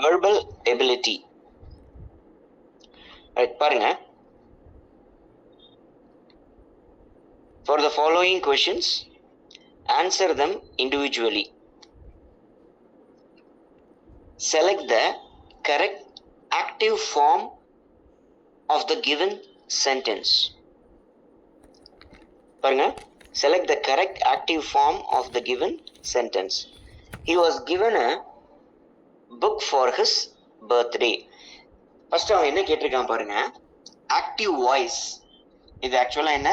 verbal ability. Right, பாருங்க. For the following questions, answer them individually. Select the correct active form of the given sentence. பாருங்க. Select the correct active form of the given sentence. He was given a book for his birthday. First அவன் என்ன கேட்டிருக்கான் பாருங்க, active voice. இது ஆக்சுவலா என்ன,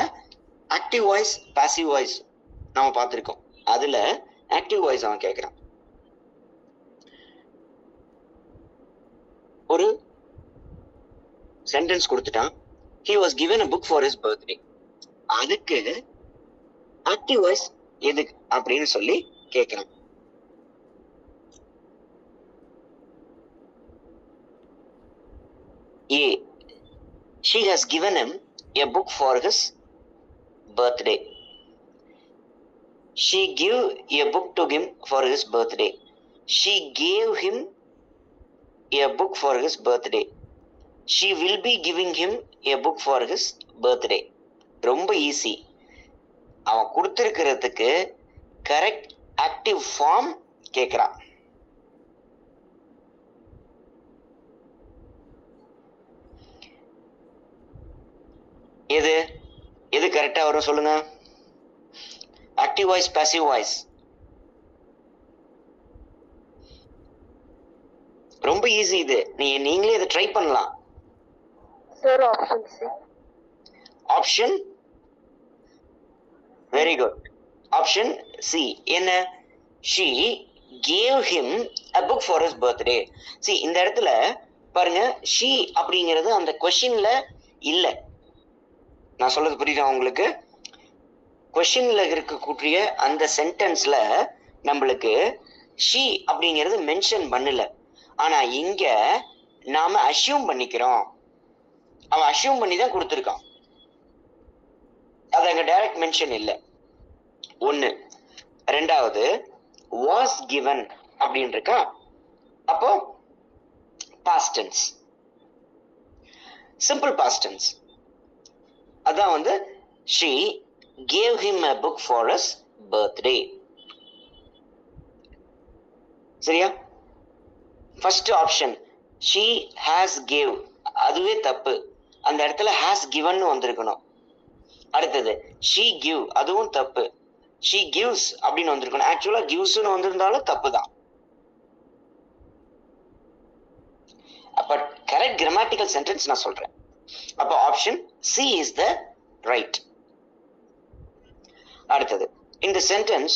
active voice passive voice நம்ம பார்த்துருக்கோம். அதுல ஆக்டிவ் வாய்ஸ் அவன் கேட்கிறான். ஒரு சென்டென்ஸ் கொடுத்துட்டான், he was given a book for his birthday. அதுக்கு ஆக்டிவ் வாய்ஸ் எதுக்கு அப்படின்னு சொல்லி கேட்கிறான். A. She has given him a book for his birthday. She gave a book to him for his birthday. She gave him a book for his birthday. She will be giving him a book for his birthday. ரொம்ப easy. அவன் கொடுத்திருக்கிறதுக்கு correct active form கேட்கிறான். எது எது கரெக்டா வரும் சொல்லுங்க. Active voice passive voice? ரொம்ப easy இது. நீங்களே இதை ட்ரை பண்ணலாம். Sir option C. Option very good. Option C. என்ன? she gave him a book for his birthday. see இந்த இடத்துல பாருங்க, she அப்படிங்கிறது அந்த கொஸ்டின்ல இல்ல. நான் சொல்றது புரியுதா உங்களுக்கு? கொஸ்டின்ல இருக்கக்கூடிய அந்த சென்டென்ஸ்ல நம்மளுக்கு she அப்படிங்கிறது மென்ஷன் பண்ணல. ஆனா இங்க நாம அசியூம் பண்ணிக்கிறோம். அவன் அசியூம் பண்ணி தான் கொடுத்துருக்கான். அது அங்க டைரக்ட் மென்ஷன் இல்லை. ஒண்ணு. ரெண்டாவது was given அப்படின்னு இருக்கா, அப்போ past tense, simple past tense. அதான் வந்து she gave him a book for his birthday. சரியா? First option she has gave, அதுவே தப்பு. அந்த இடத்துல has given வந்திருக்கணும். அடுத்தது she give, அதுவும் தப்பு. she gives அப்படின்னு வந்திருக்கணும். ஆக்சுவலா gives வந்திருந்தாலும் தப்பு தான். அப்ப கரெக்ட் கிராமட்டிக்கல் சென்டென்ஸ் நான் சொல்றேன். அப்ப option C is the right. அடுத்தது, in the sentence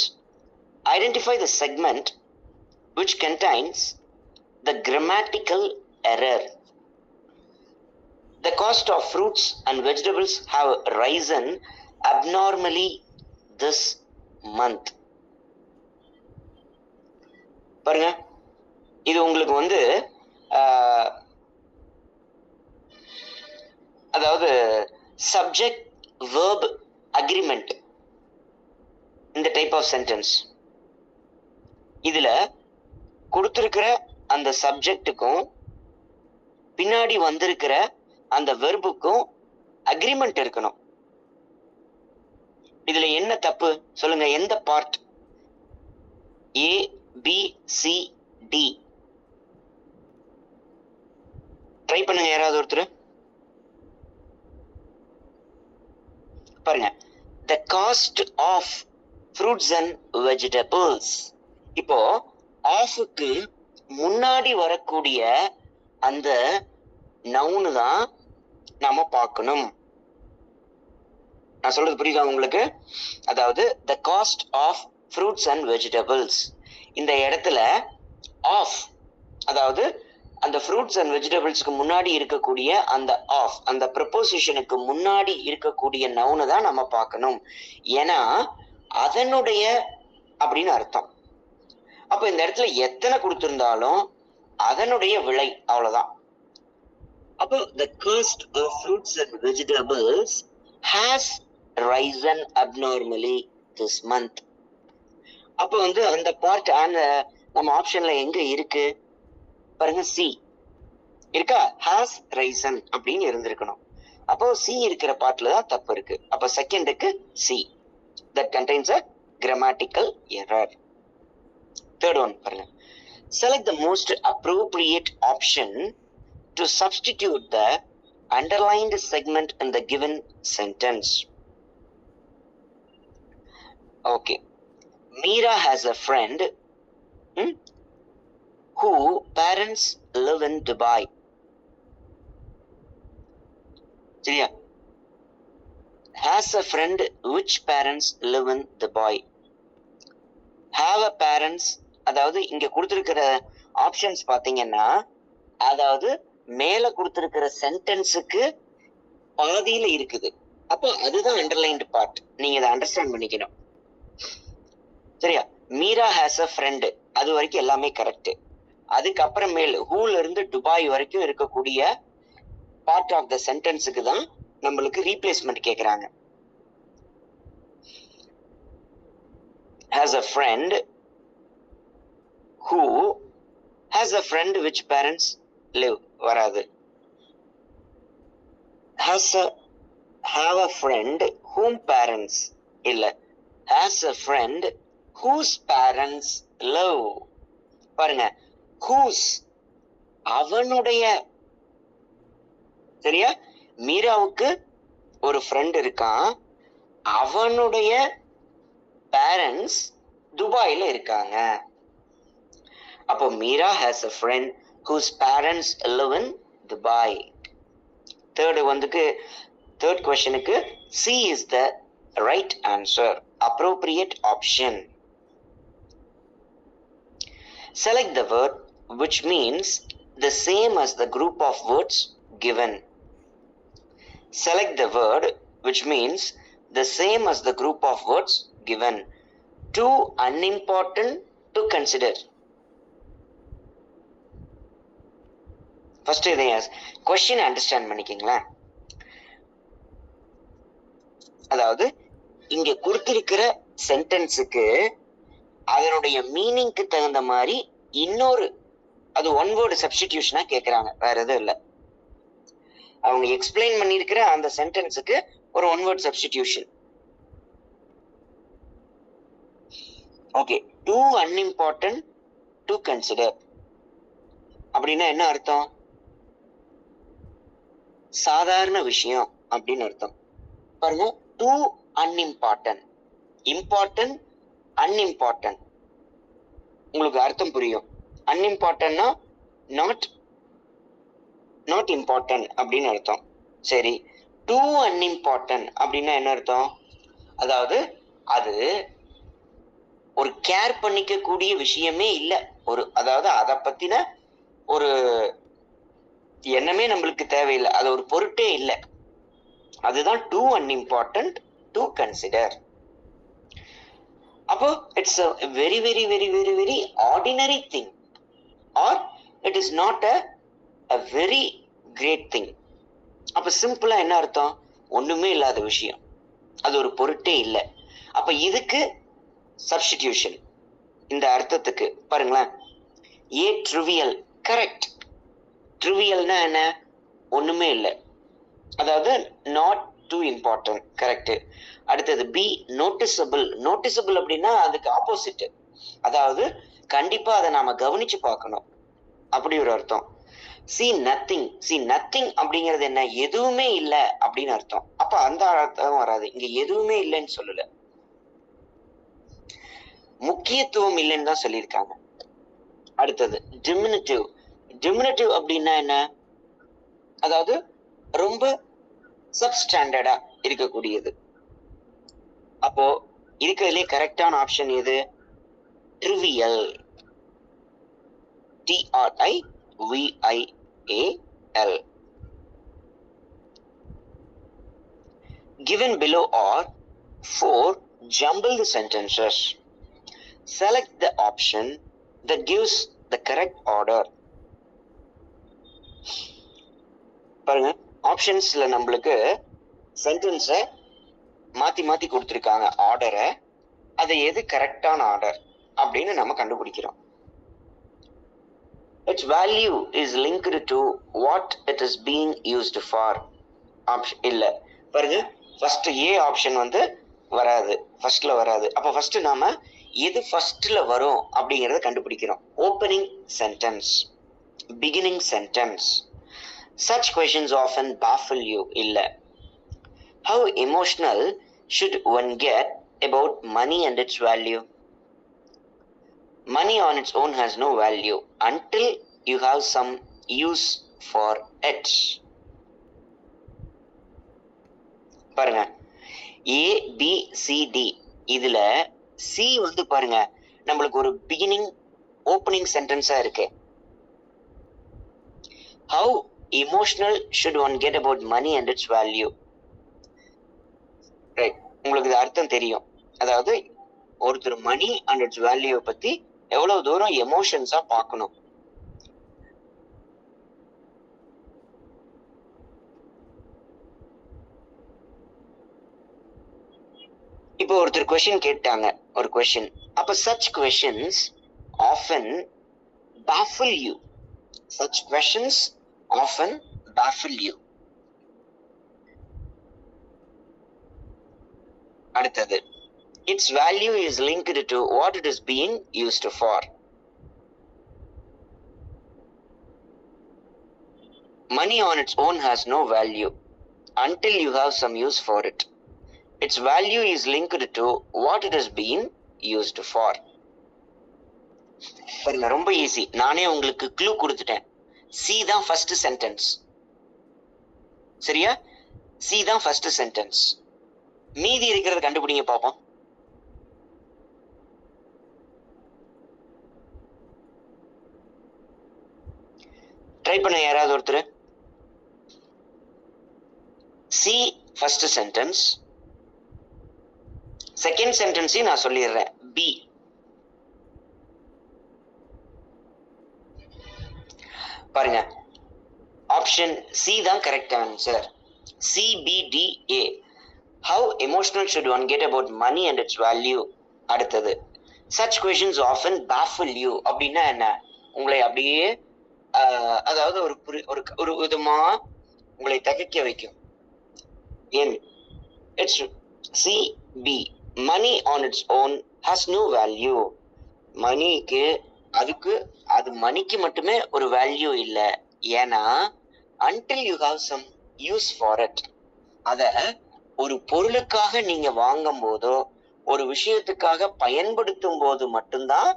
identify the segment which contains the grammatical error. The cost of fruits and vegetables have risen abnormally this month. பாருங்க, இது உங்களுக்கு வந்து அதாவது சப்ஜெக்ட் வெர்ப் அக்ரிமெண்ட், இந்த டைப் ஆஃப் சென்டென்ஸ். இதுல கொடுத்திருக்கிற அந்த சப்ஜெக்டுக்கும் பின்னாடி வந்திருக்கிற அந்த வெர்புக்கும் அக்ரிமெண்ட் இருக்கணும். இதுல என்ன தப்பு சொல்லுங்க? எந்த பார்ட்? ஏ பி சி டி ட்ரை பண்ணுங்க யாராவது ஒருத்தர். பாருங்க, the cost of fruits and vegetables. இப்போ ஆஃப்க்கு முன்னாடி வரக்கூடிய அந்த நவுனு தான் நாம பார்க்கணும். நான் சொல்றது புரியுதா உங்களுக்கு? அதாவது the cost of fruits and vegetables, இந்த இடத்துல ஆஃப், அதாவது அந்த ஃப்ரூட்ஸ் அண்ட் வெஜிடபிள்ஸ்க்கு முன்னாடி இருக்கக்கூடிய அந்த ஆஃப், அந்த ப்ரப்போசிஷனுக்கு முன்னாடி இருக்கக்கூடிய நவுனை தான் நம்ம பார்க்கணும். ஏன்னா அதனுடைய அப்படின்னு அர்த்தம். அப்ப இந்த இடத்துல எத்தனை கொடுத்திருந்தாலும் அதனுடைய விலை அவ்வளவுதான். அப்போ the cost of fruits and vegetables has risen abnormally this month. அப்போ வந்து அந்த பார்ட் அந்த நம்ம ஆப்ஷன்ல எங்க இருக்கு? பாருங்க சி இருக்கா, ஹாஸ் ரைசன் அப்படின்னு இருந்திருக்கணும். அப்போ சி இருக்கிற பார்ட்ல தான் தப்பு இருக்கு. அப்ப செகண்டுக்கு C, that contains a grammatical error. Third one பாருங்க, select the most appropriate option to substitute the underlined segment in the given sentence. Okay, Meera has a friend who parents live in Dubai. சரியா, has a friend which parents live in Dubai. have a parents, அதாவது இங்க கொடுத்திருக்கிற options பாத்தீங்கன்னா, அதாவது மேல கொடுத்திருக்கிற சென்டென்ஸுக்கு பாதியில இருக்குது. அப்போ அதுதான் அண்டர்லைன்டு பார்ட். நீங்க இதை அண்டர்ஸ்டாண்ட் பண்ணிக்கணும். சரியா, மீரா ஹேஸ் அ ஃப்ரெண்ட், அது வரைக்கும் எல்லாமே கரெக்ட். அதுக்கப்புறமேல் ஹூல இருந்து துபாய் வரைக்கும் இருக்கக்கூடிய பார்ட் ஆஃப் த சென்டென்ஸுக்கு தான் நம்மளுக்கு ரீப்ளேஸ்மெண்ட் கேக்குறாங்க. has a friend who has a friend which parents live, வராது. have a friend whom parents, இல்ல. has a friend whose parents live. பாருங்க, whose அவனுடைய. சரியா, மீராவுக்கு ஒரு ஃப்ரெண்ட் இருக்கான், அவனுடைய பேரண்ட்ஸ் துபாயில இருக்காங்க. அப்போ Meera has a friend whose parents live in Dubai. third questionக்கு C is the right answer, appropriate option. Select the word which means the same as the group of words given. Select the word which means the same as the group of words given. Too unimportant to consider. First இதை question understand பண்ணிக்கீங்களா. அதாவது இங்க கொடுத்திருக்கிற சென்டென்ஸுக்கு அதனுடைய மீனிங்க்கு தகுந்த மாதிரி இன்னொரு, அது one word சப்ஸ்டிடியூஷனா கேக்குறாங்க, வேற எதுவும் இல்லை. அவங்க எக்ஸ்பிளைன் பண்ணிருக்கிற அந்த சென்டென்ஸுக்கு ஒரு one word substitution. Okay, too unimportant to consider அப்படின்னா என்ன அர்த்தம்? சாதாரண விஷயம் அப்படின்னு அர்த்தம். பாருங்க, டூ அன்இம்பார்ட்டன்ட், இம்பார்ட்டன்ட், அன்இம்பார்ட்டன்ட், உங்களுக்கு அர்த்தம் புரியும். அன்இம்பார்ட்டன்ட்னா நாட் இம்பார்ட்டன்ட் அப்படின்னு அர்த்தம். சரி, டூ அன்இம்பார்ட்டன்ட் அப்படின்னா என்ன அர்த்தம்? அதாவது அது ஒரு கேர் பண்ணிக்க கூடிய விஷயமே இல்லை, ஒரு அதாவது அதை பத்தின ஒரு எண்ணமே நம்மளுக்கு தேவையில்லை, அது ஒரு பொருட்டே இல்லை. அதுதான் டூ அன்இம்பார்ட்டன்ட் டு கன்சிடர். அப்போ it's a very very very very very ordinary thing or it is not a very great thing. அப்ப சிம்பிளா என்ன அர்த்தம்? ஒண்ணுமே இல்லாத விஷயம், அது ஒரு பொருட்டே இல்லை. அப்ப இதுக்கு சப்ஸ்டிடியூஷன் இந்த அர்த்தத்துக்கு பாருங்களேன், ஏ ட்ரிவியல், கரெக்ட். ட்ரிவியல்னா என்ன? ஒண்ணுமே இல்லை, அதாவது நாட் டூ இம்பார்ட்டன்ட், கரெக்ட். அடுத்தது பி நோட்டிசபிள். நோட்டிசபிள் அப்படின்னா அதுக்கு ஆப்போசிட், அதாவது கண்டிப்பா அதை நாம கவனிச்சு பார்க்கணும், அப்படி ஒரு அர்த்தம். C nothing. சி நத்திங் அப்படிங்கிறது என்ன? எதுவுமே இல்லை அப்படின்னு அர்த்தம். அப்ப அந்த அர்த்தம் வராது, இங்க எதுவுமே இல்லைன்னு சொல்லல, முக்கியத்துவம் இல்லைன்னு தான் சொல்லியிருக்காங்க. அடுத்தது டிமினிட்டிவ். டிமினிட்டிவ் அப்படின்னா என்ன? அதாவது ரொம்ப சப்ஸ்டாண்டர்டா இருக்கக்கூடியது. அப்போ இருக்கிறதுலே கரெக்டான ஆப்ஷன் எது? Trivial, TRIVIAL. Given below are 4 jumbled sentences. Select the option that gives the correct order. பாருங்க, ஆப்ஷன்ஸ்ல நம்மளுக்கு சென்டென்ஸை மாத்தி மாத்தி கொடுத்துருக்காங்க ஆர்டரை. அது எது கரெக்டான ஆர்டர் அப்படின்னு நம்ம கண்டுபிடிக்கிறோம். its value is linked to what it is being used for. Option இல்ல பாருங்க, ஃபர்ஸ்ட் ஏ ஆப்ஷன் வந்து வராது, ஃபர்ஸ்ட்ல வராது. அப்ப ஃபர்ஸ்ட் நாம எது ஃபர்ஸ்ட்ல வரும் அப்படிங்கறத கண்டுபிடிக்கிறோம். Opening sentence, beginning sentence. Such questions often baffle you. இல்ல. How emotional should one get about money and its value? Money on its own has no value until you have some use for it. பாருங்க, ஏ B C D, இதுல C வந்து பாருங்க நம்மளுக்கு ஒரு beginning opening சென்டென்ஸா இருக்கு. How emotional should one get about money and its value? Right, உங்களுக்கு இது அர்த்தம் தெரியும். அதாவது ஒருத்தர் மணி அண்ட் இட்ஸ் வேல்யூ பத்தி எவ்வளவு தூரம் எமோஷன்ஸா பார்க்கணும். இப்போ ஒருத்தர் கொஸ்டின் கேட்டாங்க, ஒரு கொஸ்டின். அப்ப such questions often baffle you. Such questions often baffle you. அடுத்தது, its value is linked to what it is being used for. Money on its own has no value until you have some use for it. Its value is linked to what it is being used for. பாருங்க, ரொம்ப easy. நானே உங்களுக்கு clue கொடுத்துட்டேன். C தான் first sentence. சரியா? C தான் first sentence. மீதி இருக்கிறத கண்டுபிடிங்க பாப்போம். ட்ரை பண்ண யாராவது ஒருத்தர். C first sentence. செகண்ட் சென்டென்ஸையும் நான் சொல்லிடுறேன். பி. பாருங்க, ஆப்ஷன் சி தான் correct answer. C B D A. How emotional should one get about money and its value? அடுத்தது, such questions often baffle you. அப்படின்னா என்ன? உங்களை அப்படியே அதாவது ஒரு விதமா உங்களை தகைக்க வைக்கும். ஏன்? It's C B. Money on its own has no value. மணிக்கு அது மணிக்கு மட்டுமே ஒரு வேல்யூ இல்ல. ஏன்னா until you have some use for it. அத ஒரு பொருளுக்காக நீங்க வாங்கும் போதோ ஒரு விஷயத்துக்காக பயன்படுத்தும் போது மட்டும்தான்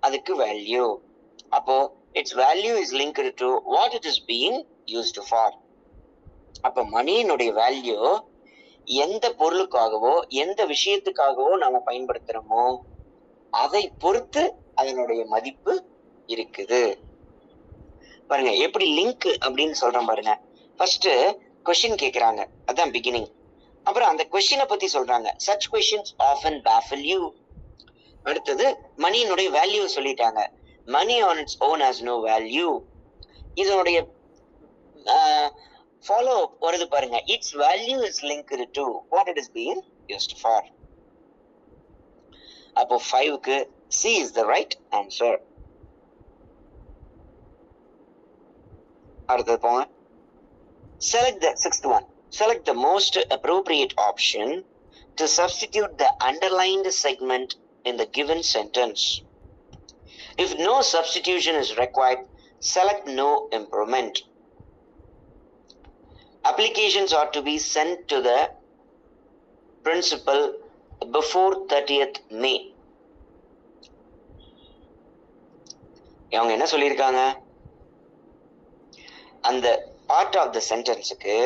அதுக்கு வேல்யூ. அப்போ its value is linked to what it is being used for. அப்ப மணியினுடைய வேல்யூ எந்த பொருளுக்காகவோ எந்த விஷயத்துக்காகவோ நாம பயன்படுத்துறோமோ அதை பொறுத்து அதனுடைய மதிப்பு இருக்குது. பாருங்க எப்படி லிங்க் அப்படின்னு சொல்றோம் பாருங்க. ஃபர்ஸ்ட் கொஸ்டின் கேக்குறாங்க, அதான் பிகினிங். அப்புறம் அந்த கொஸ்டினை பத்தி சொல்றாங்க, such questions often baffle you. அடுத்தது மணியினுடைய வேல்யூ சொல்லிட்டாங்க, money on its own has no value. இதனுடைய ஃபாலோ வருது பாருங்க, its value is linked to what it is being used for. அப்போ 5க்கு C is the right answer. அடுத்தது போங்க. Select the sixth one. Select the most appropriate option to substitute the underlined segment in the given sentence. If no substitution is required, select no improvement. Applications are to be sent to the principal before 30th May. அவங்க என்ன சொல்லியிருக்காங்க, அந்த part of the சென்டென்ஸுக்கு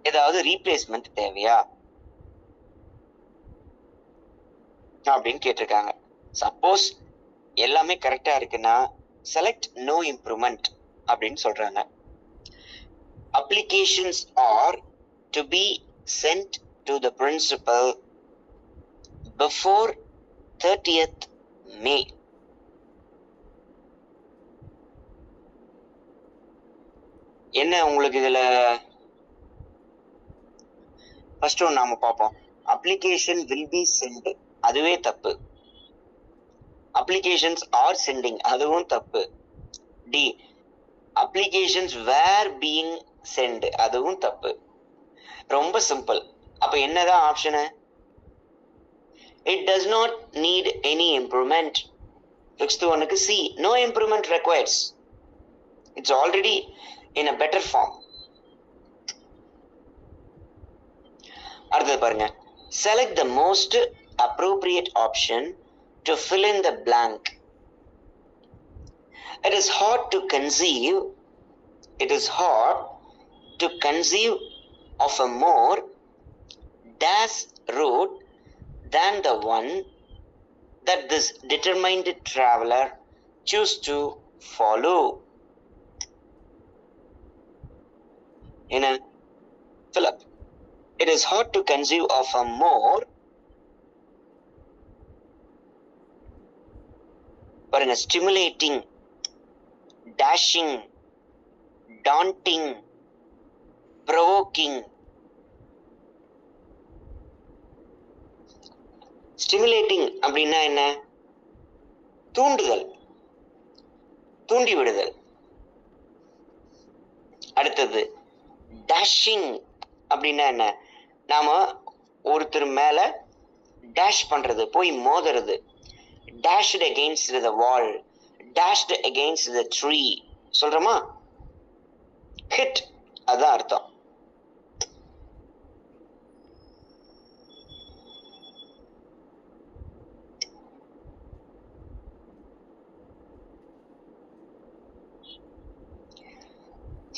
ஏதாவது replacement தேவையா அப்படின்னு கேட்டிருக்காங்க. Suppose எல்லாமே கரெக்டா இருக்குன்னா செலக்ட் நோ இம்ப்ரூவ்மெண்ட் அப்படின்னு சொல்றாங்க. Applications are to be sent to the principal before 30th May. என்ன உங்களுக்கு இதுல ஃபர்ஸ்ட் ஒன் நாம பார்ப்போம். அப்ளிகேஷன் வில் பி சென்ட், அதுவே தப்பு. அப்ளிகேஷன்ஸ் ஆர் சென்டிங், அதுவும் தப்பு. The applications were being sent, அதுவும் தப்பு. ரொம்ப சிம்பிள். அப்ப என்னதான் option? It does not need any improvement. Sixth ஒன்னுக்கு C, no improvement requires. It's already in a better form. அடுத்தது பாருங்க. Select the most appropriate option to fill in the blank. It is hard to conceive of a more dash route than the one that this determined traveler choose to follow. In a Philip, it is hard to conceive of a more பாருங்க stimulating, dashing, daunting, provoking. Stimulating அப்படின்னா என்ன? தூண்டுதல், தூண்டி விடுதல். அடுத்தது dashing அப்படின்னா என்ன? நாம ஒருத்தர் மேல டேஷ் பண்றது, போய் மோதுறது. dashed against the wall, dashed against the tree சொல்றோமா? hit, அதான் அர்த்தம்.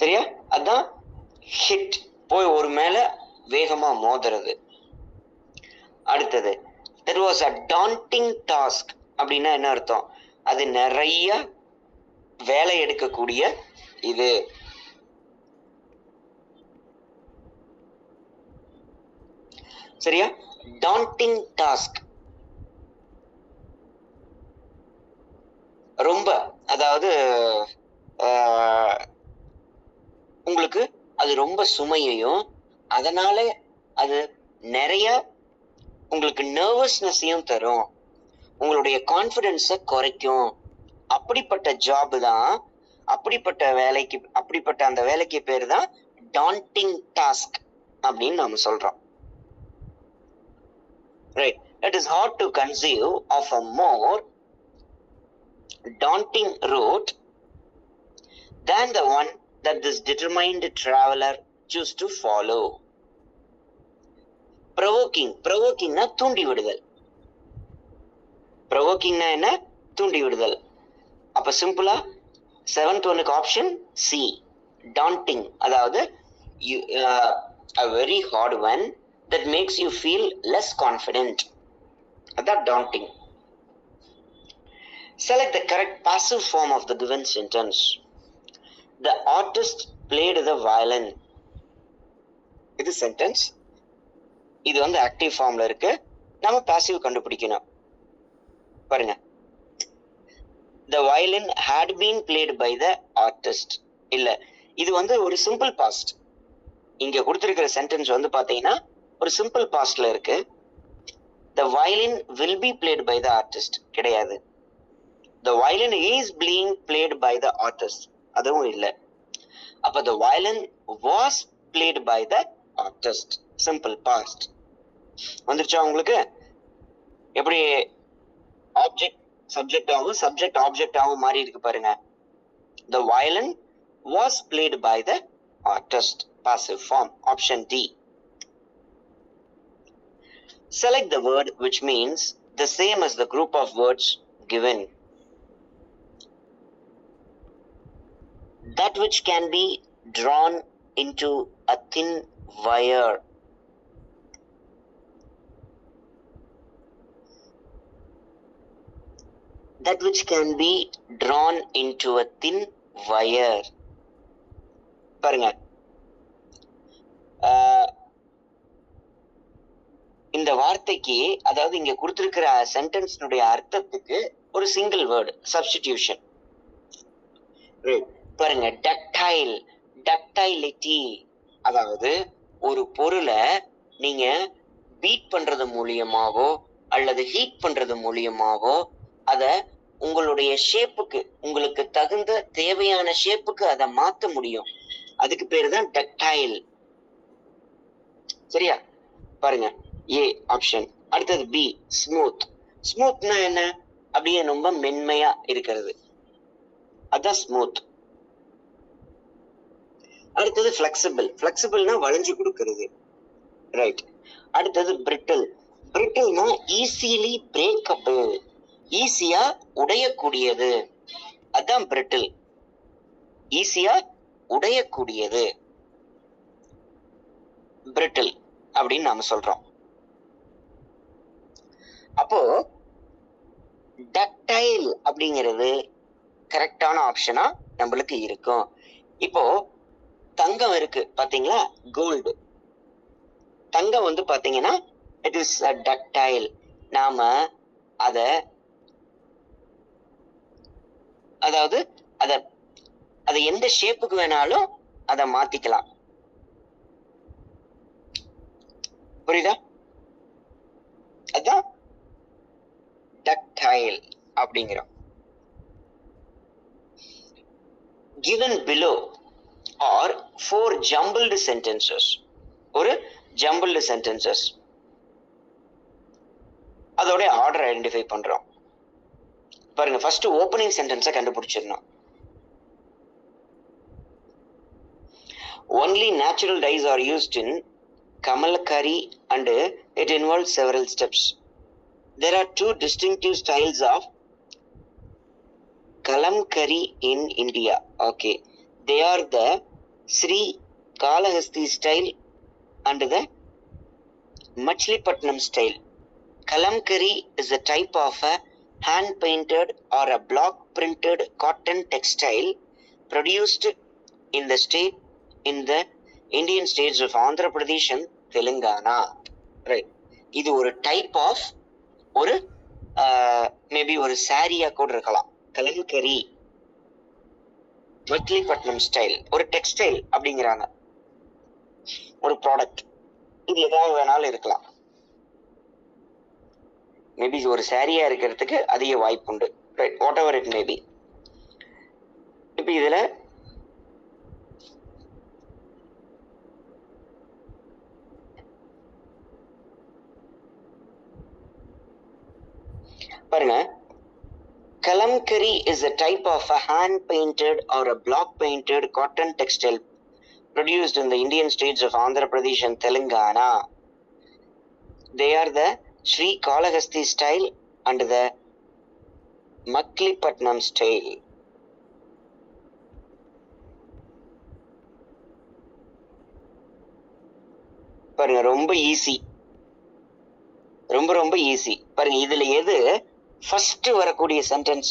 சரியா? அதான் ஹிட், போய் ஒரு மேல வேகமா மோதுறது. அடுத்தது there was a daunting task அப்படின்னா என்ன அர்த்தம்? அது நிறைய வேலை எடுக்கக்கூடிய இது. சரியா? daunting task ரொம்ப, அதாவது உங்களுக்கு அது ரொம்ப சுமையையும், அதனால அது நிறைய உங்களுக்கு நர்வஸ்னஸையும் தரும், உங்களுடைய கான்ஃபிடென்ஸை குறைக்கும். அப்படிப்பட்ட ஜாப் தான், அப்படிப்பட்ட அந்த வேலைக்கு பேர் தான் daunting task அப்படின்னு நாம சொல்றோம். Right. It is hard to conceive of a more daunting route than the one that this determined traveler choose to follow. Provokingனா தூண்டி விடுதல். provokingனா என்ன? தூண்டி விடுதல். அப்ப சிம்பிளா 7th ஒன்னுக்கு ஆப்ஷன் சி, daunting, அதாவது a very hard one that makes you feel less confident. அதான் daunting. Select the correct passive form of the given sentence. The artist played the violin. இது சென்டென்ஸ். இது வந்து ஆக்டிவ் ஃபார்ம்ல இருக்கு. நம்ம passive கண்டுபிடிக்கணும். பாருங்க. The violin had been played by the artist. இல்ல, இது வந்து ஒரு சிம்பிள் பாஸ்ட். இங்க கொடுத்திருக்கிற சென்டென்ஸ் வந்து பாத்தீங்கன்னா ஒரு சிம்பிள் பாஸ்ட்ல இருக்கு. The violin will be played by the artist கிடையாது. The violin is being played by the artist, அதுவும் இல்ல. அப்ப the violin was played by the artist, simple past. வந்துருச்சா உங்களுக்கு? எப்படி ஆப்ஜெக்ட் சப்ஜெக்ட் ஆகும், சப்ஜெக்ட் ஆப்ஜெக்ட் ஆகும் மாறி இருக்கு பாருங்க. The violin was played by the artist, passive form, option D. Select the word which means the same as the group of words given. That which can be drawn into a thin wire. That which can be drawn into a thin wire. பாருங்க, இந்த வார்த்தைக்கு, அதாவது இங்க கொடுத்திருக்கிற சென்டென்ஸ்னுடைய அர்த்தத்துக்கு ஒரு single word substitution. பாருங்க, ductile, ductility, அதாவது ஒரு பொருளை நீங்க பீட் பண்றது மூலியமாவோ அல்லது ஹீட் பண்றது மூலியமாவோ அத உங்களுடைய ஷேப்புக்கு, உங்களுக்கு தகுந்த தேவையான ஷேப்புக்கு அதை மாத்த முடியும். அதுக்கு பேரு தான் டக்டைல். சரியா? பாருங்க, ஏ ஆப்ஷன். அடுத்தது பி ஸ்மூத். ஸ்மூத்னா என்ன? அப்படியே ரொம்ப மென்மையா இருக்கிறது, அதான் ஸ்மூத். அடுத்தது பிளெக்சிபிள். பிளெக்சிபிள்னா வளைஞ்சு கொடுக்கிறது, ரைட். அடுத்தது பிரிட்டில். பிரிட்டில்னா ஈஸிலி பிரேக்கபிள், ஈஸியா உடையக்கூடியது, அதான் பிரிட்டில். ஈஸியா உடையக்கூடியது பிரிட்டில் அப்படின்னு நாம சொல்றோம். அப்போ டக்டைல் அப்படிங்கிறது கரெக்டான ஆப்ஷனா நம்மளுக்கு இருக்கும். இப்போ தங்கம் இருக்கு பாத்தீங்களா, கோல்டு. தங்கம் வந்து பாத்தீங்கன்னா இட் இஸ் a ductile. நாம அத அதாவது அத அத எந்த ஷேப்புக்கு வேணாலும் அத மாத்திக்கலாம். புரியுதா? அதான் டக்டைல் அப்படிங்கிறோம். given below are 4 jumbled sentences. ஒரு jumbled sentences. அதோட ஆர்டர் ஐடென்டிஃபை பண்றோம். பாருங்க, ஃபர்ஸ்ட் ஓப்பனிங் சென்டென்ஸை கண்டுபிடிச்சிடணும். Only natural dyes are used in Kamalkari and it involves several steps. There are 2 distinctive styles of Kalamkari in India. Okay. They are the Sri Kalahasti style and the Machilipatnam style. Kalamkari is a type of a hand-painted or a block-printed cotton textile produced in the Indian states of Andhra Pradesh and Telangana. Right. இது ஒரு type of ஒரு maybe ஒரு சாரியா கூட இருக்கலாம். Kalamkari, Machilipatnam style, ஒரு textile அப்படிங்கிறாங்க, ஒரு product. இது எதாவது வேணாலும் இருக்கலாம். மேபி ஒரு சாரியா இருக்கிறதுக்கு அதிக வாய்ப்புண்டு. Right, what ever it maybe. இப்ப இதுல பாருங்க, Kalamkari is a type of a hand-painted or a block-painted cotton textile produced in the Indian states of Andhra Pradesh and Telangana. They are the Sri Kalahasti style and the Machilipatnam style. பாருங்க, ரொம்ப easy, ரொம்ப ரொம்ப easy. பாருங்க, இதுல எது first வரக்கூடிய sentence?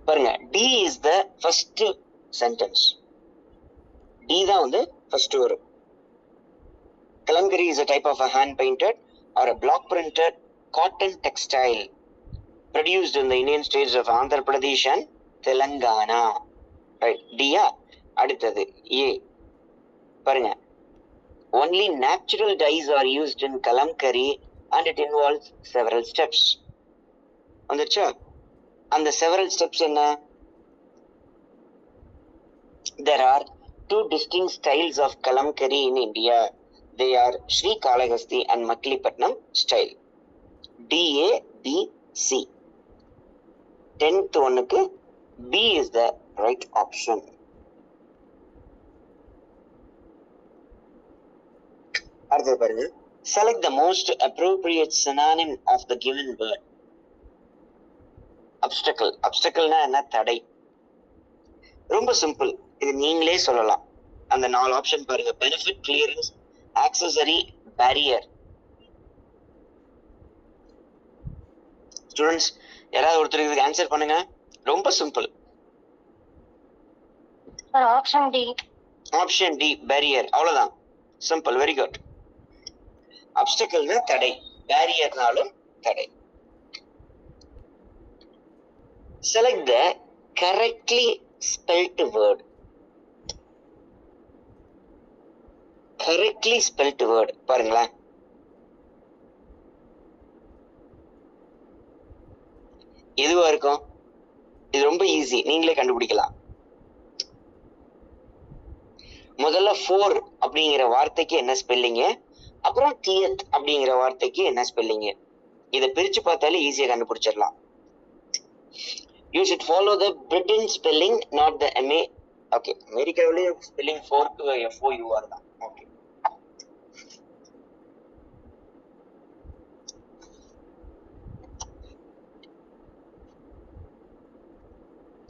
பாருங்க, D is the first sentence. D தான் வந்து ஃபர்ஸ்ட் வரும். Kalamkari is a type of a hand painted or a block printed cotton textile produced in the Indian states of Andhra Pradesh and Telangana. Right, டியா? அடுத்தது ஏ. பாருங்க, only natural dyes are used in Kalamkari and it involves several steps. வந்துச்சா? அந்த several steps என்ன? There are 2 distinct styles of Kalamkari in India. They are Sri Kalahasti and Machilipatnam style. DA, B, C. 10th ஒன்னுக்கு B is the right option. அடுத்தது பாருங்க, select the most appropriate synonym of the given word. Obstacle. Obstacleனா என்ன? தடை. ரொம்ப simple, இது நீங்களே சொல்லலாம். அந்த 4 ஆப்ஷன் பாருங்க, benefit, clearance, accessory, barrier. Students, யாராவது ஒருத்தர் இதுக்கு ஆன்சர் பண்ணுங்க. ரொம்ப simple. Option D. Option D, barrier. அவ்வளவுதான், சிம்பிள், வெரி குட். அப்டக்கிள்னா தடை, பேரியர்னாலும் தடை. Select the correctly spelt word. Correctly spelt word பாருங்களேன். எதுவா இருக்கும்? இது ரொம்ப ஈஸி, நீங்களே கண்டுபிடிக்கலாம். முதல்ல ஃபோர் அப்படிங்கிற வார்த்தைக்கு என்ன ஸ்பெல்லிங்கு, அப்புறம் டிஎத் அப்படிங்கிற வார்த்தைக்கு என்ன ஸ்பெல்லிங்கு, இதை பிரிச்சு பார்த்தாலே ஈஸியா கண்டுபிடிச்சிடலாம். You should follow the Britain spelling, not the MA. Okay, அமெரிக்காவிலே ஸ்பெல்லிங் ஃபோர்க்கு FOUR தான். ஓகே,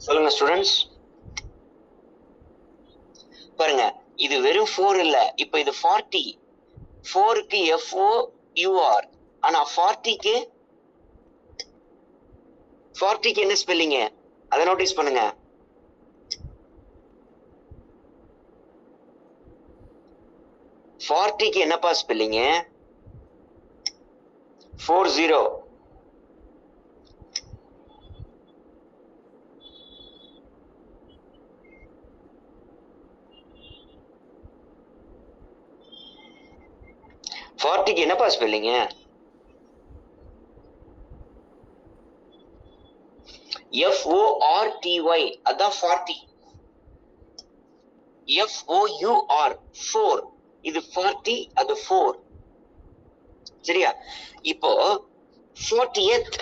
சொல்லுங்க ஸ்டூடெண்ட்ஸ். பாருங்க, இது வெறும் 4 இல்ல, இப்ப இது 40. 4க்கு FOUR, ஆனா 40க்கு என்ன ஸ்பெல்லிங், அதை நோட்டீஸ் பண்ணுங்க. ஃபார்ட்டிக்கு என்னப்பா ஸ்பெல்லிங்? 40. ஃபார்ட்டிக்கு என்னப்பா ஸ்பெல்லிங்? FORTY, அதான் 40. FOUR 4, இது 40, அது 4. சரியா? இப்போ 40th,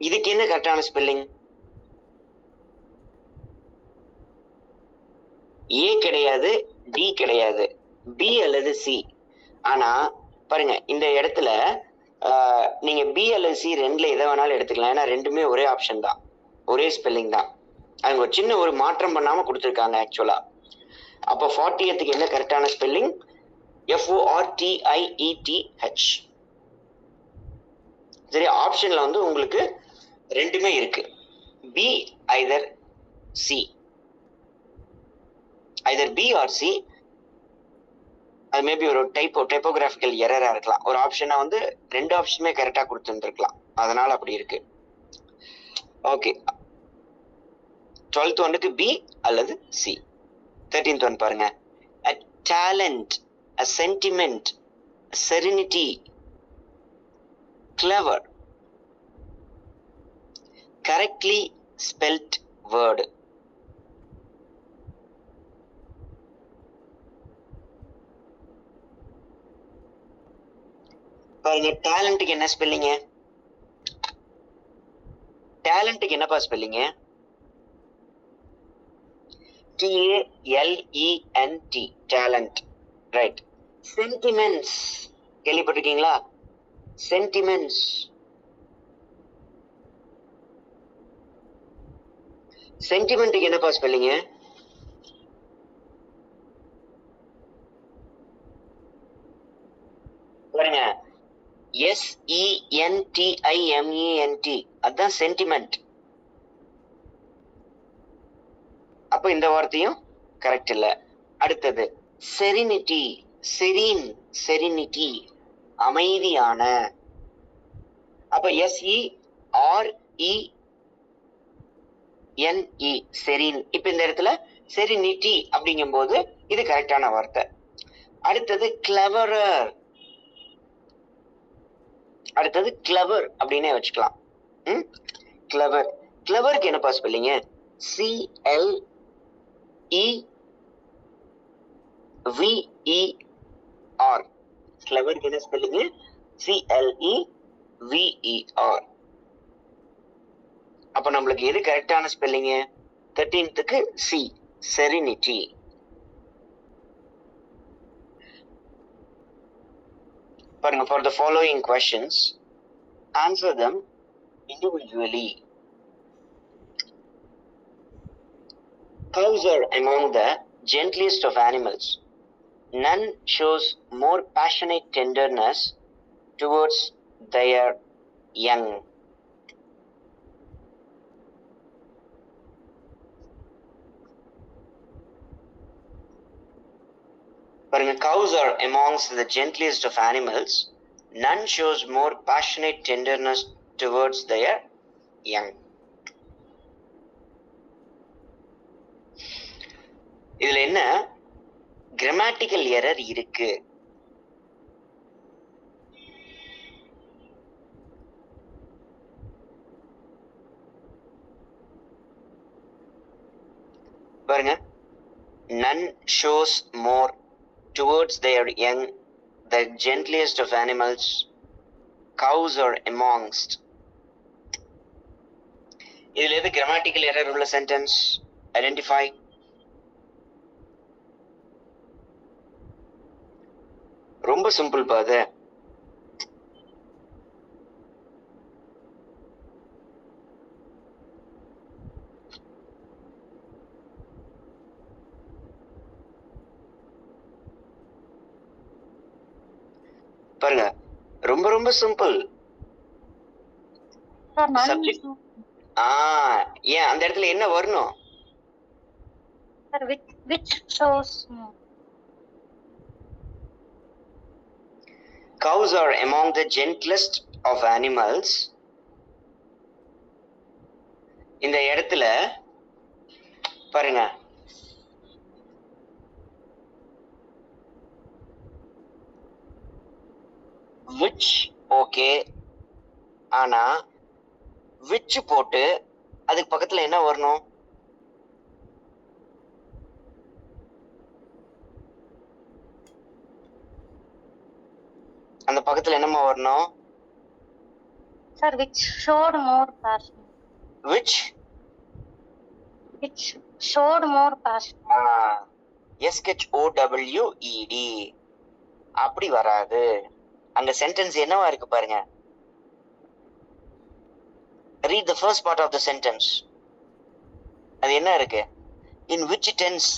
இதுக்கு என்ன கரெக்டான ஸ்பெல்லிங்? A கிடையாது, D கிடையாது, B அல்லது C. ஆனா பாருங்க, இந்த இடத்துல நீங்க B அல்லது C ரெண்டுல எதை வேணாலும் எடுத்துக்கலாம், ஏன்னா ரெண்டுமே ஒரே ஆப்ஷன் தான், ஒரே ஸ்பெல்லிங் தான். அவங்க ஒரு சின்ன ஒரு மாற்றம் பண்ணாம கொடுத்துருக்காங்க ஆக்சுவலா. அப்போ 40th என்ன கரெக்டான ஸ்பெல்லிங்? FORTIETH. சரி, ஆப்ஷன்ல வந்து உங்களுக்கு ரெண்டுமே இருக்கு, B either C, either B or C. அது மேபி ஒரு டைப்போகிராபிக்கல் எரரா இருக்கலாம். ஒரு ஆப்ஷனை வந்து ரெண்டு ஆப்ஷனுமே கரெக்டா கொடுத்துருக்கலாம், அதனால அப்படி இருக்கு. ஓகே, 12th ஒன்றுக்கு B அல்லது C. 13th ஒன் பாருங்க, a talent, a sentiment, a serenity, clever, correctly spelt word. பாருங்க, டேலண்ட்டுக்கு என்ன ஸ்பெல்லிங்? டேலண்ட்டுக்கு என்னப்பா spelling? TALENT, talent. Right. Sentiments கேள்விப்பட்டிருக்கீங்களா? சென்டிமெண்ட்ஸ், சென்டிமெண்ட்டுக்கு என்னப்பா ஸ்பெல்லிங்? பாருங்க, SENTIMENT, அதுதான் சென்டிமெண்ட். அப்ப இந்த வார்த்தையும் கரெக்ட் இல்ல. அடுத்தது செரினிட்டி, செரினிட்டி, அமைதியான. அப்ப SERENE, செரின். இப்ப இந்த இடத்துல செரினிட்டி அப்படிங்கும் போது இது கரெக்டான வார்த்தை. அடுத்தது கிளவரர், அடுத்தது கிளவர் அப்படின்னே வச்சுக்கலாம். கிளவர், கிளவருக்கு என்னப்பா ஸ்பெல்லிங்? CLEVER. கிளவருக்கு என்ன ஸ்பெல்லிங்? CLEVER. அப்ப நம்மளுக்கு எது கரெக்டான ஸ்பெல்லிங்? 13th C, serenity. பாருங்க, for the following questions, answer them individually. Cows are among the gentlest of animals. None shows more passionate tenderness towards their young. பாருங்க, cows are amongst the gentlest of animals. None shows more passionate tenderness towards their young. இதுல என்ன, grammatical error இருக்கு. பாருங்க, none shows more towards their young, the gentlest of animals, cows are amongst. இதுல எது grammatical error உள்ள sentence? Identify. ரொம்ப simple பாது. பாருங்க, ரொம்ப ரொம்ப சிம்பிள். சப்ஜெக்ட் ஏன் அந்த இடத்துல என்ன வரணும்? Sir, which shows more? Cows are among the gentlest of animals. இந்த இடத்துல பாருங்க, which ஓகே, ஆனா which போட்டு அதுக்கு பக்கத்துல என்ன வரணும்? அந்த பக்கத்துல என்னமா வரணும்? Sir, which showed more passion? which showed more passion. SHOWED அப்படி வராது. அங்க சென்டென்ஸ் என்னவா இருக்கு பாருங்க. read the first part of the sentence. அது என்ன இருக்கு? in which tense?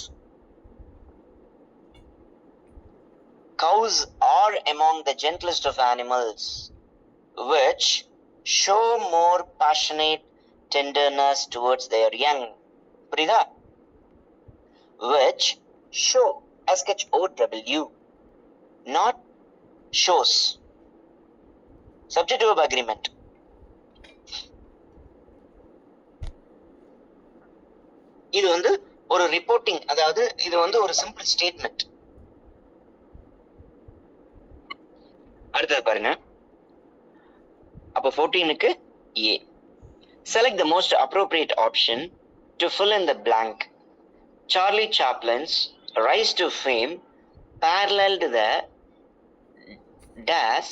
cows are among the gentlest of animals which show more passionate tenderness towards their young. புரியுதா? which show, SHOW, not shows. subject verb agreement. இது வந்து ஒரு reporting, அதாவது இது வந்து ஒரு சிம்பிள் ஸ்டேட்மெண்ட். அடுத்தது பாருங்க. அப்ப 14க்கு A. Select the most appropriate option to fill in the blank. Charlie Chaplin's rise to fame paralleled the dash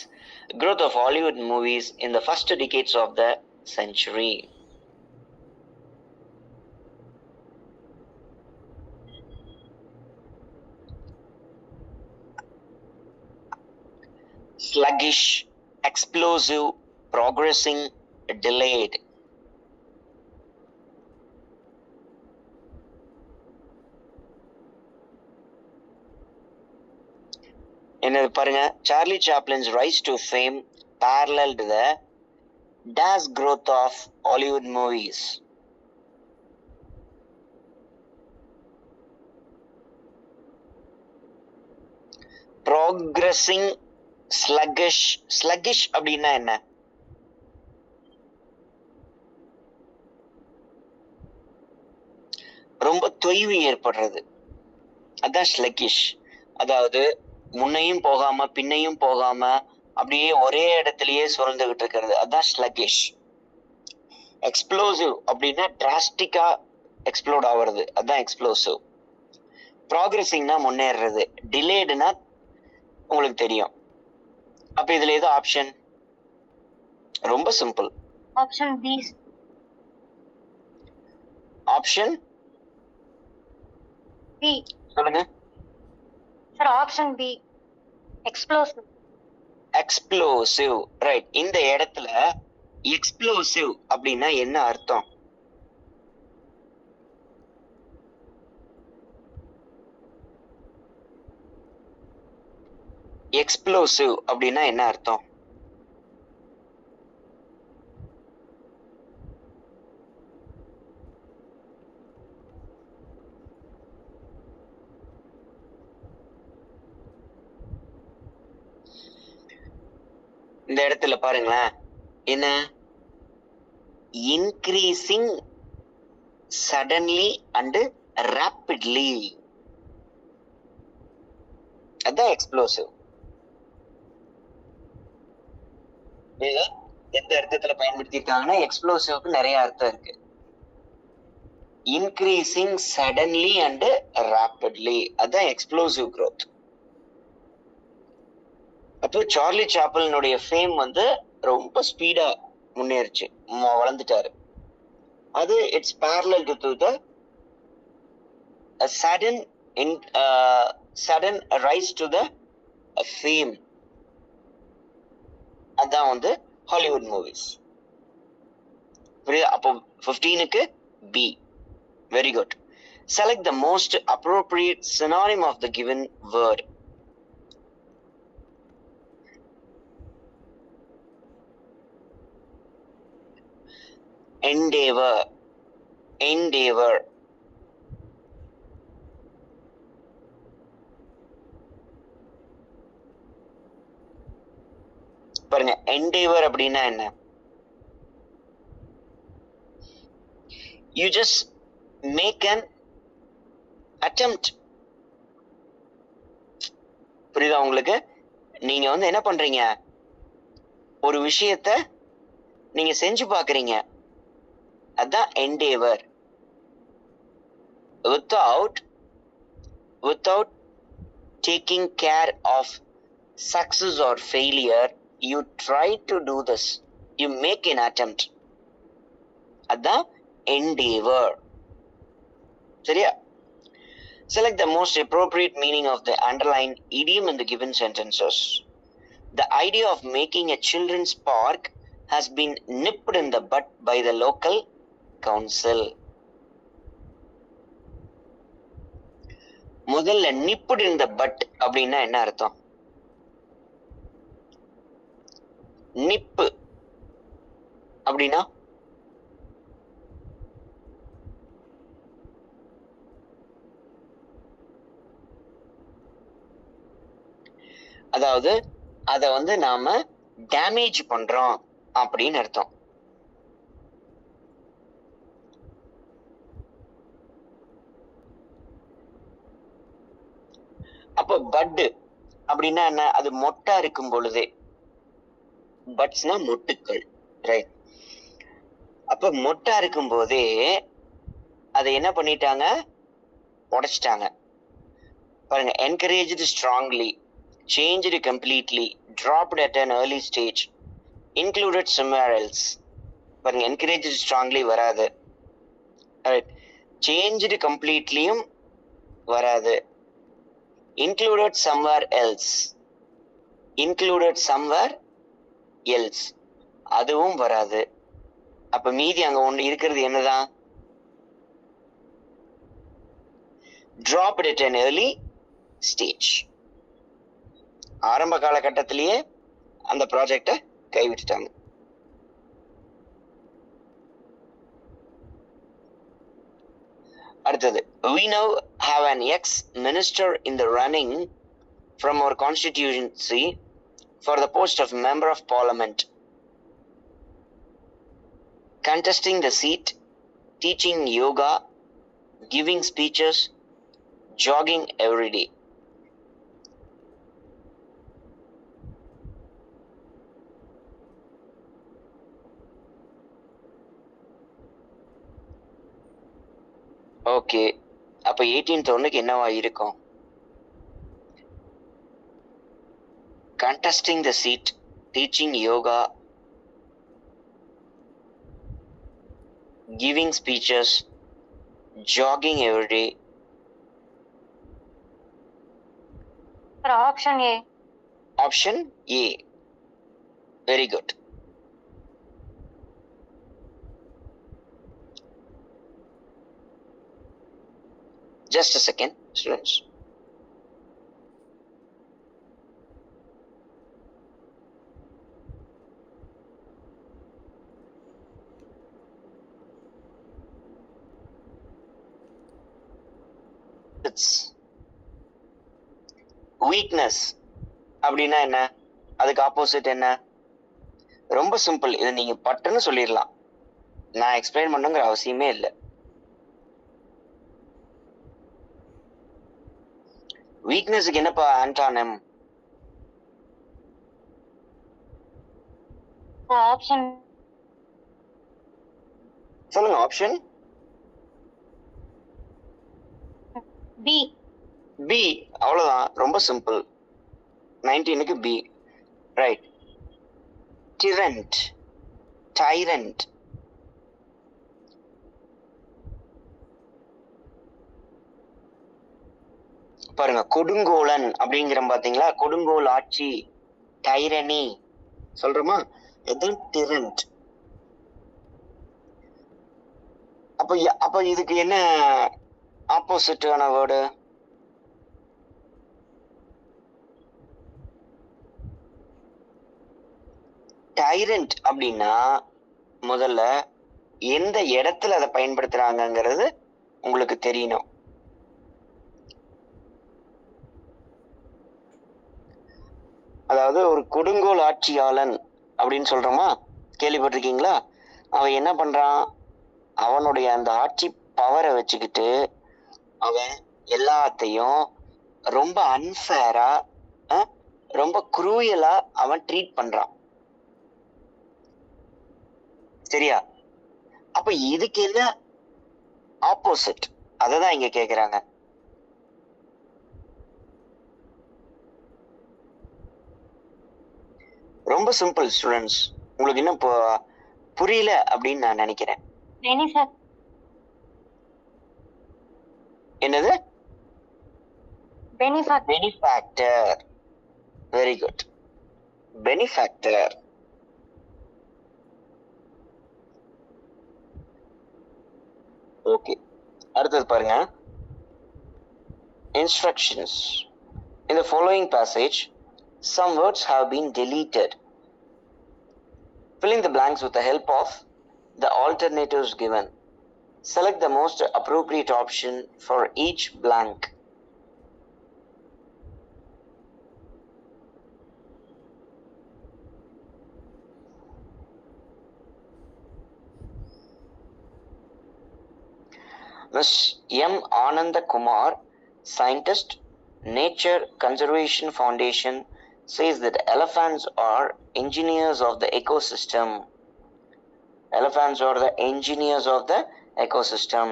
growth of Hollywood movies in the first decades of the century. Sluggish, explosive, progressing, delayed. என்னது பாருங்க, Charlie Chaplin's rise to fame paralleled the dash growth of Hollywood movies. Progressing, sluggish அப்படின்னா என்ன? ரொம்ப தொய்வு ஏற்படுறது, அதான் sluggish. அதாவது முன்னையும் போகாம பின்னையும் போகாம அப்படியே ஒரே இடத்துலயே சுரந்துகிட்டு இருக்கிறது, அதான் ஸ்லக்கிஷ். எக்ஸ்ப்ளோசிவ் அப்படின்னா டிராஸ்டிக்கா எக்ஸ்ப்ளோட் ஆகுறது, அதான் எக்ஸ்ப்ளோசிவ். ப்ராக்ரெசிங்னா முன்னேறது, டிலேடுனா உங்களுக்கு தெரியும். அப்ப இதுல ஏதோ ஆப்ஷன்? ரொம்ப simple. Option B. Option B சொல்லுங்க sir. Option B, explosive. Explosive, right. இந்த இடத்துல எக்ஸ்ப்ளோசிவ் அப்படின்னா என்ன அர்த்தம்? எக்ஸ்ப்ளோசிவ் அப்படின்னா என்ன அர்த்தம்? இந்த இடத்துல பாருங்களேன், என்ன? Increasing suddenly and rapidly. அதான் எக்ஸ்ப்ளோசிவ். எந்த அர்த்தத்துல பயன்படுத்திருக்காங்கன்னா எக்ஸ்ப்ளோசிவ்க்கு நிறைய அர்த்தம் இருக்கு. இன்க்ரீசிங் சடன்லி அண்ட் ராபிட்லி, அதான் எக்ஸ்ப்ளோசிவ் growth. அப்போ சார்லி சாப்ளினுடைய ஃபேம் வந்து ரொம்ப ஸ்பீடா முன்னேறிச்சு, வளர்ந்துட்டாரு. அது it's parallel to the sudden rise to the fame. அதான் வந்து ஹாலிவுட் மூவிஸ். புரியுதா? அப்போ 15க்கு B. Very good. Select the most appropriate synonym of the given word. endeavor. endeavor. பாருங்க, endeavor அப்படின்னா என்ன? You just make an attempt. புரியுதா உங்களுக்கு? நீங்க வந்து என்ன பண்றீங்க, ஒரு விஷயத்த நீங்க செஞ்சு பாக்குறீங்க, அதான் endeavor. without taking care of success or failure, you try to do this, you make an attempt, அதான் endeavor. சரியா? Select the most appropriate meaning of the underlined idiom in the given sentences. The idea of making a children's park has been nipped in the bud by the local council. முதல்ல nipped in the bud அப்படின்னா என்ன அர்த்தம்? Nib அப்படின்னா அதாவது அத வந்து நாம damage பண்றோம் அப்படின்னு அர்த்தம். அப்ப பட் அப்படின்னா என்ன? அது மொட்டா இருக்கும் பொழுதே. பட்ஸ்னா மொட்டுக்கள், ரைட்? அப்ப மொட்டா இருக்கும் போதே அதை என்ன பண்ணிட்டாங்க? உடைச்சிட்டாங்க. பாருங்க, encouraged strongly, changed completely, dropped at an early stage, included somewhere else. பாருங்க, encouraged strongly வராது, changed completelyயும் வராது, included somewhere else அதுவும் வராது. அப்ப மீதி அங்க ஒண்ணு இருக்கிறது என்னதான்? dropped at an early stage. ஆரம்ப காலகட்டத்திலேயே அந்த ப்ராஜெக்ட கைவிட்டுட்டாங்க. அடுத்தது, we now have an ex-minister in the running from our constituency for the post of member of parliament, contesting the seat, teaching yoga, giving speeches, jogging every day. Okay, அப்ப 18th ஒண்ணுக்கு என்னவா இருக்கும்? contesting the seat, teaching yoga, giving speeches, jogging every day. Option A. Option A. Very good. Just a second, students. Weakness அப்படின்னா என்ன? அதுக்கு opposite என்ன? ரொம்ப simple, இதை நீங்க பட்டுன்னு சொல்லிடலாம், நான் எக்ஸ்பிளைன் பண்ணுங்கிற அவசியமே இல்லை. வீக்னஸுக்கு என்னப்பா ஆன்டானம்? ஆப்ஷன் சொல்லுங்க ஆப்ஷன் பி. பி. அவ்வளவுதான், ரொம்ப சிம்பிள். 19க்கு பி. ரைட். Tyrant, tyrant. பாருங்க, கொடுங்கோலன் அப்படிங்கிற பாத்தீங்களா, கொடுங்கோல் ஆட்சி, டைரணி சொல்றோமா, இதுதான் டிரண்ட். அப்ப இதுக்கு என்ன ஆப்போசிட்டான வேர்டு? டைரண்ட் அப்படின்னா முதல்ல எந்த இடத்துல அதை பயன்படுத்துறாங்கிறது உங்களுக்கு தெரியணும். அதாவது ஒரு கொடுங்கோல் ஆட்சியாளன் அப்படின்னு சொல்றோமா, கேள்விப்பட்டிருக்கீங்களா? அவன் என்ன பண்றான், அவனுடைய அந்த ஆட்சி பவரை வச்சுக்கிட்டு அவன் எல்லாத்தையும் ரொம்ப அன்ஃபேரா, ரொம்ப குரூயலா அவன் ட்ரீட் பண்றான். சரியா? அப்ப இதுக்கு என்ன ஆப்போசிட், அததான் இங்க கேக்குறாங்க. ரொம்ப சிம்பிள் ஸ்டூடெண்ட்ஸ், உங்களுக்கு இன்னும் புரியல அப்படின்னு நான் நினைக்கிறேன். என்னது? Benefactor. Very good, benefactor. Okay, அடுத்தது பாருங்க. Instructions. In the following passage, some words have been deleted. Filling the blanks with the help of the alternatives given. Select the most appropriate option for each blank. Ms. M. Ananda Kumar, scientist, Nature Conservation Foundation, says that elephants are engineers of the ecosystem. Elephants are the engineers of the ecosystem.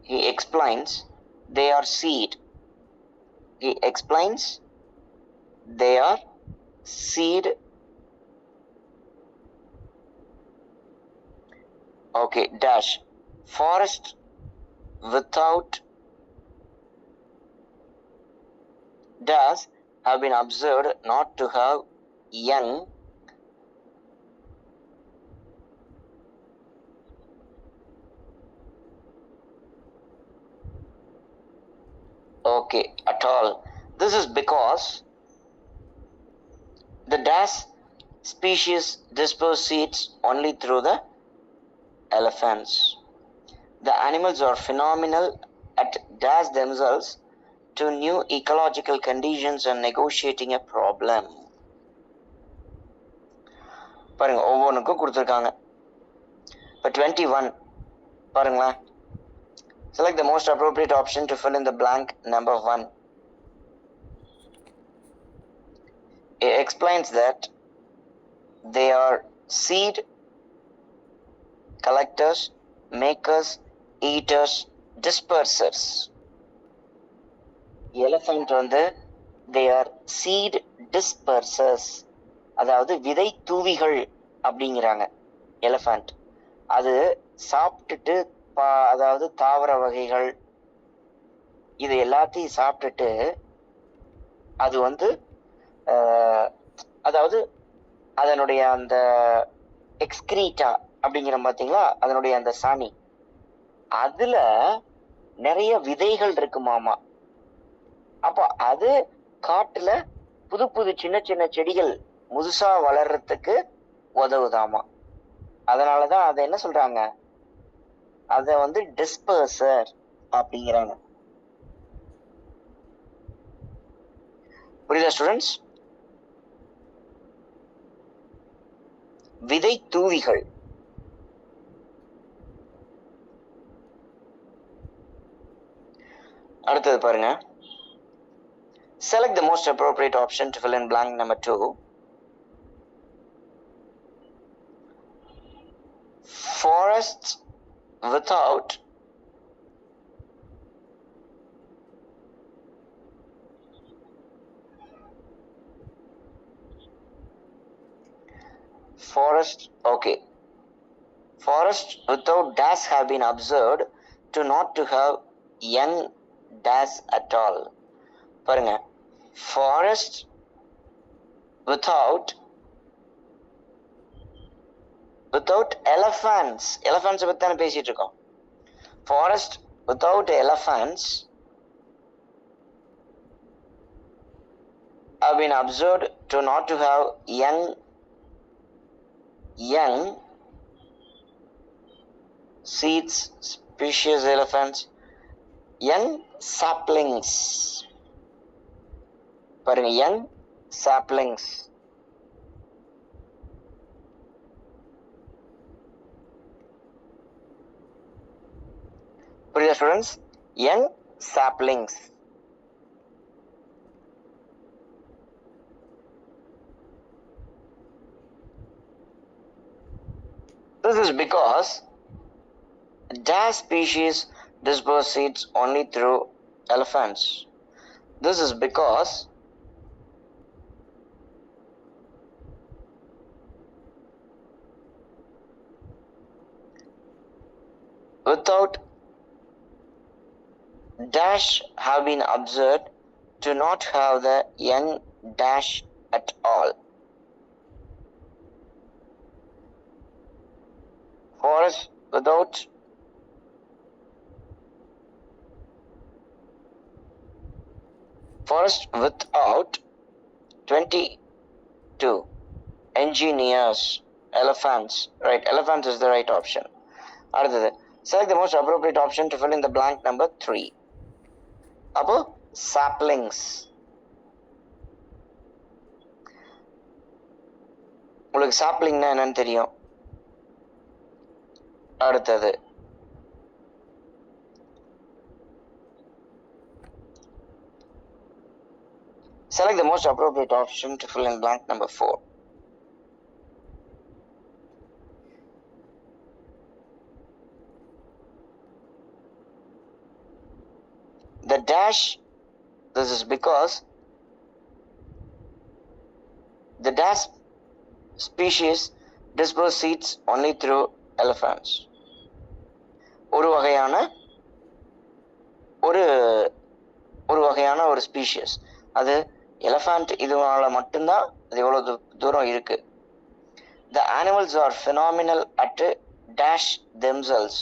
He explains they are seed. He explains they are seed. Okay, dash. Forest without dash have been observed not to have young at all. This is because the dash species disperse seeds only through the elephants. The animals are phenomenal at dash themselves to new ecological conditions and negotiating a problem. பாருங்க, ஒவ்வொன்றுக்கும் கொடுத்துருக்காங்க. இப்போ 21 பாருங்களேன். Select the most appropriate option to fill in the blank number 1. It explains that they are seed collectors, makers, eaters, dispersers. Elephant வந்து they are seed dispersers, அதாவது விதை தூவிகள் அப்படிங்கிறாங்க. Elephant அது சாப்பிட்டுட்டு அதாவது தாவர வகைகள் இது எல்லாத்தையும் சாப்பிட்டுட்டு அது வந்து அதாவது அதனுடைய அந்த எக்ஸ்கிரீட்டா அப்படிங்கிற பாத்தீங்களா, அதனுடைய அந்த சாணி, அதுல நிறைய விதைகள் இருக்குமாமா. அப்போ அது காட்டுல புது புது சின்ன சின்ன செடிகள் முதுசா வளர்றதுக்கு உதவுதாமா. அதனாலதான் அதை என்ன சொல்றாங்க, அத வந்து டிஸ்பர்சர் அப்படிங்கிறாங்க. புரியுதா ஸ்டூடெண்ட்ஸ்? விதை தூவிகள். அடுத்தது பாருங்க. Select the most appropriate option to fill in blank number 2. Forests without forests without dash have been observed to not to have young dash at all. பாருங்க, forest without elephants பத்தி தானே பேசிட்டு இருக்கோம். Forest without elephants have been observed to not to have young seeds, species elephants, young saplings. பாருங்க, young saplings. புரியுதா students? young saplings. This is because dash species disperse seeds only through elephants. This is because without dash have been observed to not have the young dash at all. Forest without Forest without 22 engineers, elephants. Right, elephants is the right option. அடுத்தது, select the most appropriate option to fill in the blank number 3. அப்போ saplings. உங்களுக்கு சாப்லிங்னா என்னன்னு தெரியும். அடுத்தது, select the most appropriate option to fill in blank number 4. The dash, this is because the dash species disperse seeds only through elephants. ஒரு வகையான ஒரு species, அது elephant இதுவால மட்டும்தான் அது எவ்வளவு தூரம் இருக்கு. The animals are phenomenal at dash themselves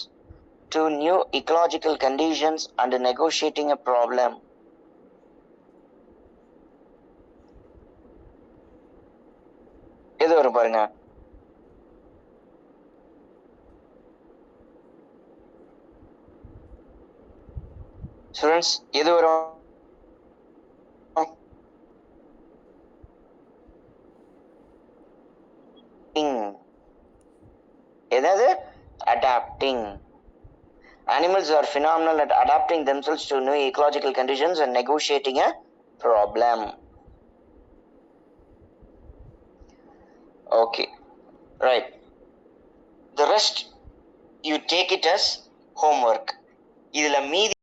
to new ecological conditions and negotiating a problem. எது வரும் பாருங்க. ஸ்டூடெண்ட்ஸ், எது வரும்? எதாவது adapting. Animals are phenomenal at adapting themselves to new ecological conditions and negotiating a problem. Okay, right. The rest you take it as homework. இதுல மீதி